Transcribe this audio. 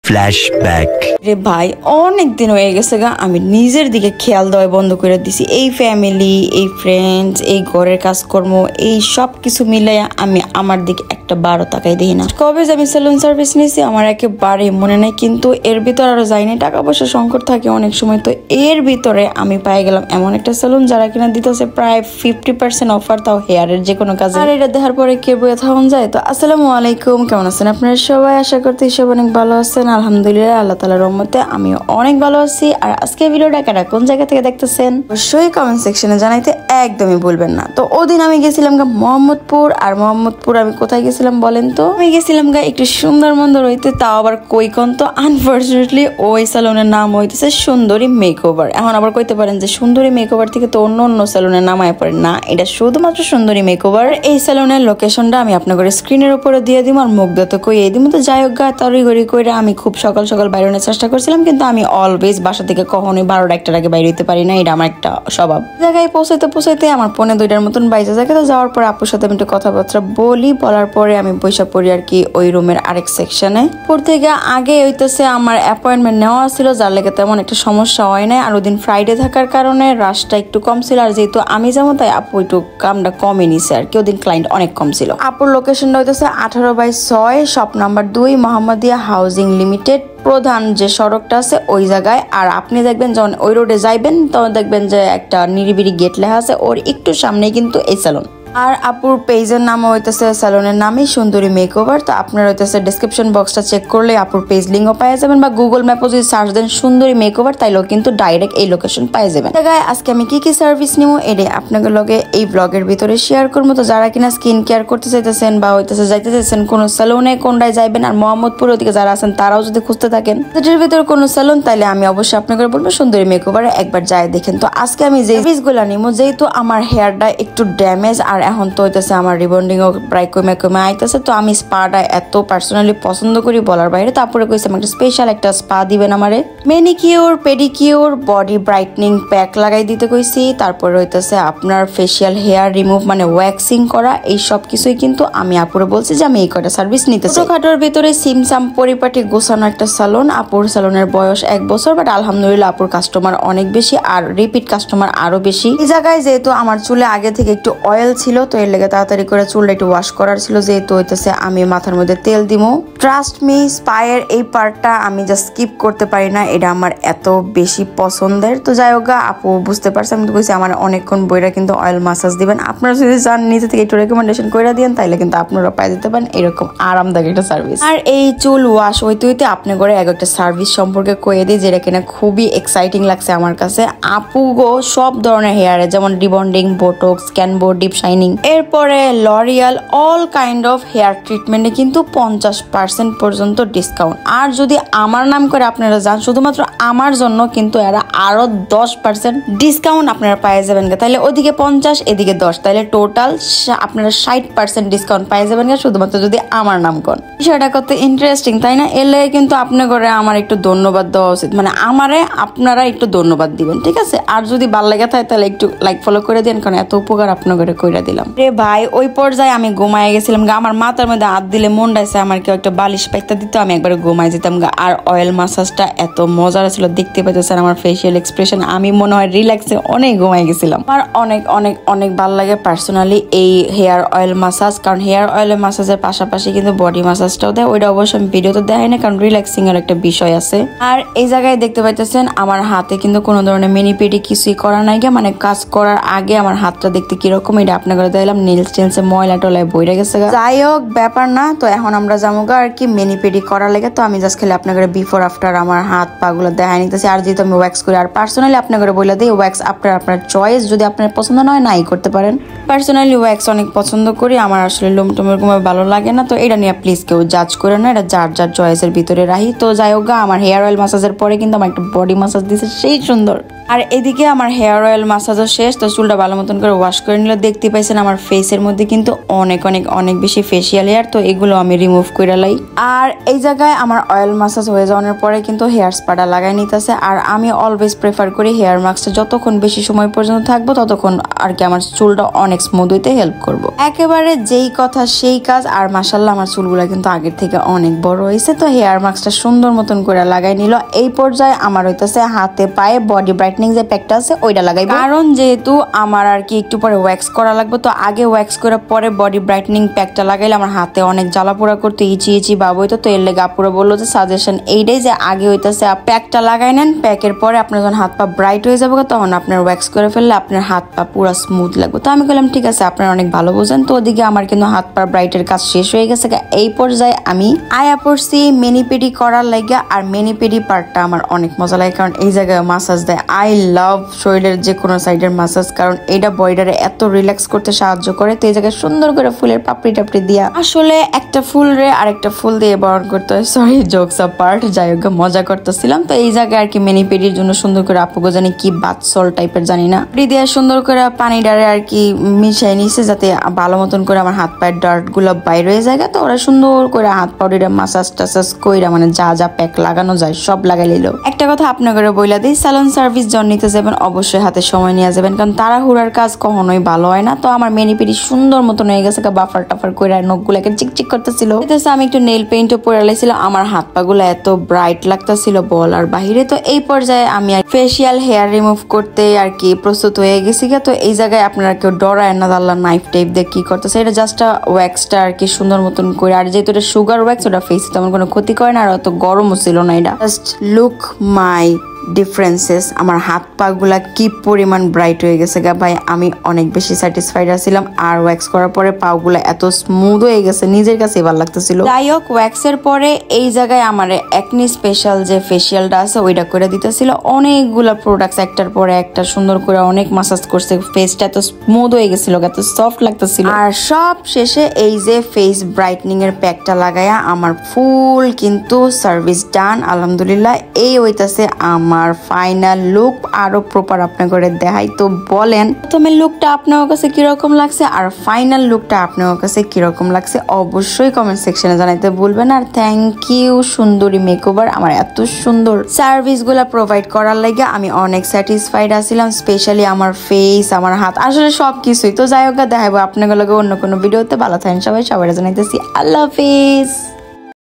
Flashback. রে ভাই অনেক দিন হয়ে গেছে গা আমি নিজের দিকে খেয়াল দেওয়া বন্ধ করে দিছি। এই ফ্যামিলি, এই ফ্রেন্ডস, এই ঘরের কাজকর্ম, এই সব কিছু মিলাইয়া আমি আমার দিকে একটা বারো তাকাই দিই না। কবে যে আমি সেলুন সার্ভিস নিয়েছি আমার একেবারে মনে নাই, কিন্তু এর ভিতর আরো যাইনি, টাকা পয়সা সংকট থাকে অনেক সময়। তো এর ভিতরে আমি পাই গেলাম এমন একটা সেলুন যারা কিনা দিতেছে প্রায় 50% অফার, তাও হেয়ারের যে কোনো কাজে। আর এটা দেখার পরে কে বয়ে থাকুন যায়। তো আসসালামু আলাইকুম, কেমন আছেন আপনারা সবাই? আশা করতে সব অনেক ভালো আছেন। আলহামদুলিল্লাহ, আল্লাহ তাআলার রহমতে আমি অনেক ভালো আছি। আর আজকে ভিডিওটা কারা কোন জায়গা থেকে দেখতেছেন অবশ্যই কমেন্ট সেকশনে জানাইতে একদমই ভুলবেন না। তো ওদিন আমি গেছিলাম গা মোহাম্মদপুর। আর মোহাম্মদপুর আমি কোথায় গেছিলাম বলেন তো? আমি গেছিলাম গা একটু সুন্দর মন্দর হইতে, তাও আবার কইকন। তো আনফরচুনেটলি ওই সেলুনের নাম হইতেছে সুন্দরী মেকওভার। এখন আবার কইতে পারেন যে সুন্দরী মেকওভার থেকে তো অন্য অন্য সেলুনের নামায় পড়ে না, এটা শুধুমাত্র সুন্দরী মেকওভার। এই সেলুনের লোকেশনটা আমি আপনাদের স্ক্রিনের উপরে দিয়ে দিব আর মুখ দিতে কই এই দিব। তো যাই হোক গা, তড়িঘড়ি কইরা আমি খুব সকাল সকাল বাইরের চেষ্টা করছিলাম, কিন্তু আমি অলওয়েজ বাসা থেকে কখনোই 12টা-1টার আগে বাইরে হইতে পারি না, এটা আমার একটা স্বভাব। জায়গায় পৌঁছাইতে আমার 1:45-র মতন বাইজে যায়। তো যাওয়ার পরে আপুর সাথে আমি একটু কথাবার্তা বলার পরে আমি পয়সা পড়ি আর কি ওই রুমের আরেক সেকশনে। পর থেকে আগে হইতেছে আমার অ্যাপয়েন্টমেন্ট নেওয়া ছিল, যার লেগে তেমন একটা সমস্যা হয় নাই। আর ওদিন ফ্রাইডে থাকার কারণে রাশটা একটু কম ছিল, আর যেহেতু আমি যেমন তাই আপু একটু কামটা কমই নিছে আর কি। ওদিন ক্লায়েন্ট অনেক কম ছিল। আপুর লোকেশনটা হইতেছে 18/6 shop number 2 Mohammadia housing limited, প্রধান যে সড়কটা আছে ওই জায়গায়। আর আপনি দেখবেন যখন ওই রোডে যাইবেন তখন দেখবেন যে একটা নিরিবিরি গেট লেখা আছে, ওর একটু সামনেই কিন্তু এই সেলুন। আর আপুর পেজের নাম হইতেছে সেলুনের নামই সুন্দরী মেকওভার। তো আপনার হইতেছে ডিসক্রিপশন বক্সটা চেক করলে আপুর পেজ লিঙ্কও পাওয়া যাবেন, বা গুগল ম্যাপও যদি সার্চ দেন সুন্দরী মেকওভার তাইলেও কিন্তু ডাইরেক্ট এই লোকেশন পাওয়া যাবেন। জায়গায় আজকে আমি কি সার্ভিস নিবো এটা আপনাদের লগে এই ব্লগের ভিতরে শেয়ার করবো। তো যারা কিনা স্কিন কেয়ার করতে চাইতেছেন বা হইতেছে যাইতে চাইছেন কোনো সেলুনে কোনটায় যাইবেন, আর মোহাম্মদপুর ওদিকে যারা আছেন তারাও যদি খুঁজতে থাকেন এটার ভিতরে কোনো সেলুন, তাইলে আমি অবশ্যই আপনাদের বলবো সুন্দরী মেকওভারে একবার যায় দেখেন। তো আজকে আমি যে সার্ভিসগুলো নিবো, যেহেতু আমার হেয়ারটা একটু ড্যামেজ আর এখন তো হইতেছে আমার রিবন্ডিং ও প্রায় কমে আইতেছে, তো আমি স্পাটা এত পার্সোনালি পছন্দ করি বলার বাইরে। তারপরে কইছে আমাকে স্পেশাল একটা স্পা দিবেন আমারে, manicure pedicure body brightening pack লাগাই দিতে কইছি। তারপরে হইতেছে আপনার ফেসিয়াল হেয়ার রিমুভ মানে ওয়্যাক্সিং করা, এই সব কিছুই কিন্তু আমি আপুরে বলছি যে আমি এই কটা সার্ভিস নিতে চাই। ছোটখাটোর ভিতরে সিমসাম পরিপাটি গোছানো একটা সালন। আপুর সালনের বয়স 1 বছর, বাট আলহামদুলিল্লাহ আপুর কাস্টমার অনেক বেশি আর রিপিট কাস্টমার আরো বেশি। এই জায়গায় যেহেতু আমার চুলে আগে থেকে একটু অয়েল ছিল, তো এর লেগে তাড়াতাড়ি করে চুলটা একটু ওয়াশ করার ছিল, যেহেতু হইতেছে আমি মাথার মধ্যে তেল দিমু। ট্রাস্ট মি, স্পায়ের এই পার্টটা আমি জাস্ট স্কিপ করতে পারি না, এটা আমার এত বেশি পছন্দের। তো যাই হোক আপু বুঝতে পারছি, আমি তো কইছি আমার অনেকক্ষণ বইরা কিন্তু অয়েল মাসাজ দিবেন। আপনারা যদি চান নিচে থেকে একটু রেকমেন্ডেশন করে দিন, তাইলে কিন্তু আপনারা পাই দিতে পারেন এরকম আরামদায়ক একটা সার্ভিস। আর এই চুল ওয়াশ হইতে আপনি করে একটা সার্ভিস সম্পর্কে কয়ে দিই, যেটা কিনা খুবই এক্সাইটিং লাগছে আমার কাছে। আপু গো সব ধরনের হেয়ারে, যেমন রিবন্ডিং, বোটক্স, ক্যানবো, ডিপ শাইনিং, এরপরে L'Oreal, all kind of hair ট্রিটমেন্টে কিন্তু 50% পর্যন্ত ডিসকাউন্ট। আর যদি আমার নাম করে আপনারা যান শুধুমাত্র আমার জন্য, কিন্তু এরা আরো 10% ডিসকাউন্ট আপনারা পাই যাবেন। তাহলে ওদিকে 50 এদিকে 10, তাহলে টোটাল আপনারা 60% ডিসকাউন্ট পাই যাবেন শুধুমাত্র যদি আমার নাম করেন। বিষয়টা কত ইন্টারেস্টিং তাই না? এলে কিন্তু আপনি করে আমার একটু ধন্যবাদ দেওয়া উচিত, মানে আমারে আপনারা একটু ধন্যবাদ দিবেন, ঠিক আছে? আর যদি ভালো লাগে থাকে তাহলে একটু লাইক ফলো করে দেন, কারণ এত উপকার আপনার করে কইরা দিলাম রে ভাই। ওই পর্যায়ে আমি ঘুমায় গেছিলাম গা, আমার মাথার মধ্যে হাত দিলে মন ডাইছে আমার কেউ একটা বালিশ পাইতে দিত, আমি একবার ঘুমায় যেতাম গা। আর অয়েল মাসাজটা এত মজার ছিল, দেখতে পাইতেছেন আমার ফেসিয়াল এক্সপ্রেশন, আমি মনে হয় রিল্যাক্সে অনেক ঘুমায় গেছিলাম। আমার অনেক অনেক অনেক ভালো লাগে পার্সোনালি এই হেয়ার অয়েল মাসাজ, কারণ হেয়ার অয়েল মাসাজের পাশাপাশি কিন্তু বডি মাসাজটাও দেয়, ওইটা অবশ্য আমি ভিডিওতে দেখাই না কারণ রিল্যাক্সিং এর একটা বিষয় আছে। আর এই জায়গায় দেখতে পাইতেছেন আমার হাতে কিন্তু কোনো ধরনের মেনিপেডি কিছুই করা নাই গা, মানে কাজ করার আগে আমার হাতটা দেখতে কিরকম এটা আপনাকে দিলাম। নেলস টেলসে ময়লা টলায় বইরা গেছে, যাই হোক ব্যাপার না। তো এখন আমরা যাবো গা আর কি মেনিপেডি করা লেগে। তো আমি জাস্ট খেলে আপনাকে বিফোর আফটার আমার হাত পা গুলো দেখাই নিতেছি। আর যেহেতু আমি ওয়্যাক্স করি, আর পার্সোনালি আপনাকে বলে দিই ওয়্যাক্স আপনার চয়েস, যদি আপনার পছন্দ নয় নাই করতে পারেন। পার্সোনালি ওয়্যাক্স অনেক পছন্দ করি, আমার আসলে লোম টোম এরকম ভালো লাগে না, তো এটা নিয়ে প্লিজ কেউ জাজ করে না, এটা যার যার চয়েসের ভিতরে রাখি। তো যাই হোক আমার হেয়ার অয়েল মাসাজের পরে কিন্তু আমার একটা বডি মাসাজ দিছে সেই সুন্দর। আর এদিকে আমার হেয়ার অয়েল মাসাজও শেষ, তো চুলটা ভালো মতন করে ওয়াশ করে নিল। দেখতে পাইছেন আমার ফেসের মধ্যে কিন্তু অনেক অনেক অনেক বেশি ফেসিয়াল হেয়ার, তো এগুলো আমি রিমুভ করে লাই। আর এই জায়গায় আমার অয়েল মাসাজ হয়ে যাওয়ার পরে কিন্তু হেয়ার স্পাটা লাগাই নিতেছে। আর আমি অলওয়েজ প্রেফার করি হেয়ার মাস্কটা যতক্ষণ বেশি সময় পর্যন্ত থাকবো ততক্ষণ আর কি আমার চুলটা অনেক স্মুথ হইতে হেল্প করবো। একেবারে যেই কথা সেই কাজ। আর মাশাল্লাহ আমার চুলগুলা কিন্তু আগের থেকে অনেক বড় হয়েছে, তো হেয়ার মাস্কটা সুন্দর মতন করে লাগাই নিল। এই পর্যায়ে আমার হইতেছে হাতে পায়ে বডি ব্রাইটনিং যে প্যাকটা আছে ওইটা লাগাইবো, কারণ যেহেতু আমার আর কি একটু পরে ওয়্যাক্স করা লাগবে, তো আগে ওয়্যাক্স করার পরে বডি ব্রাইটনিং প্যাকটা লাগাইলে আমার হাতে অনেক জ্বালাপোড়া করতে ইচি ইচি ভাব হইতো। তো এর লেগে আপুরা বললো যে সাজেশন এইটাই যে আগে হইতেছে প্যাকটা লাগাই নেন, প্যাকের পরে আপনার যখন হাত পা ব্রাইট হয়ে যাবে তখন আপনার ওয়্যাক্স করে ফেললে আপনার হাত পা পুরো স্মুথ লাগবে। তো আমি বললাম ঠিক আছে, আপনারা অনেক ভালো বোঝেন। তো ওদিকে আমার কিন্তু হাত পা ব্রাইটের কাজ শেষ হয়ে গেছে। এই পর্যায়ে আমি আয়া পড়ছি মেনিপেডি করার লাগে। আর মেনিপেডি পার্টটা আমার অনেক মজা লাগে, কারণ এই জায়গায় মাসাজ দেয়। আই লাভ শরীরের যে কোনো সাইডের মাসাজ, কারণ এটা বডিটারে এত রিল্যাক্স করতে সাহায্য করে। তো এই জায়গায় সুন্দর করে ফুলের পাপড়ি টাপড়ি দিয়া, আসলে একটা ফুল রে আরেকটা ফুল দিয়ে বরণ করতে হয়, সরি জোকস পার্ট, যাই হোক মজা করতেছিলাম। তো এই জায়গায় আর কি মেনিপেডির জন্য সুন্দর করে আপুগো জানি কি বাতসল টাইপের জানি না দিয়ে সুন্দর করে পানি ডারে আর কি মিশাই নিছে, যাতে ভালো মতন করে আমার হাত পায়ের ডার্ট গুলো বাইর হয়ে যায়। তো ওরা সুন্দর করে হাত পাউডিটা মাসাজ টাসাজ কইরা মানে যা যা প্যাক লাগানো যায় সব লাগাই নিল। একটা কথা আপনাকে বইলা দিই, স্যালন সার্ভিস জন নিতে যাবেন অবশ্যই হাতে সময় নিয়ে যাবেন, কারণ তাড়াহুড়ার কাজ কখনোই ভালো হয় না। তো আমার মেনিপেডি সুন্দর মতন হয়ে গেছে, বাফার টাফার করে নখগুলাকে চিকচিক করতেছিল। আমি একটু নেল পেইন্টও পরে লাইছিলাম, আমার হাত পা গুলা এত ব্রাইট লাগতেছিল বল আর বাহিরে। তো এই পর্যায়ে আমি ফেসিয়াল হেয়ার রিমুভ করতে আর কি প্রস্তুত হয়ে গেছি। তো এই জায়গায় আপনারা কেউ ডরায় না দাল্লা নাইফ টাইপ দিয়ে কি করতেছে, এটা জাস্ট ওয়্যাক্সটা আর কি সুন্দর মতন করে। আর যেহেতু এটা সুগার ওয়্যাক্স, ওটা ফেসে তেমন কোনো ক্ষতি করে না, আর অত গরমও ছিল না। এটা জাস্ট লুক মাই ডিফারেন্সেস। আমার হাত পা গুলা কি পরিমাণ ব্রাইট হয়ে গেছে গা ভাই, আমি অনেক বেশি স্যাটিসফাইড আছিলাম। আর ওয়্যাক্স করার পরে পা গুলা এত স্মুথ হয়ে গেছে, নিজের কাছে ভালো লাগতেছিল। যাই হোক, ওয়্যাক্সের পরে এই জায়গায় আমার একনি স্পেশাল যে ফেসিয়ালটা আছে ওইটা করে দিতেছিল। অনেকগুলা প্রোডাক্টস একটার পরে একটা সুন্দর করে অনেক মাসাজ করছে, ফেসটা এত স্মুথ হয়ে গেছিল, এত সফট লাগতেছিল। আর সব শেষে এই যে ফেস ব্রাইটনিং এর প্যাকটা লাগায়া আমার ফুল কিন্তু সার্ভিস ডান আলহামদুলিল্লাহ। এই হইতাছে আমার ফাইনাল লুক। আরো প্রপার আপনার করে দেখাই, তো বলেন প্রথমে লুকটা আপনার কাছে কিরকম লাগছে আর ফাইনাল লুকটা আপনার কাছে কিরকম লাগছে অবশ্যই কমেন্ট সেকশনে জানাইতে ভুলবেন। আর থ্যাংক ইউ সুন্দরী মেকওভার, আমার এত সুন্দর সার্ভিস গুলা প্রোভাইড করার লাগে আমি অনেক স্যাটিসফাইড আছিলাম। স্পেশালি আমার ফেস, আমার হাত, আসলে সবকিছুই। তো যাই হোক, দেখাবো আপনাদের অন্য কোনো ভিডিওতে। ভালো থাকেন সবাই, সবাই জানাইতেছি আল্লাহ হাফিজ।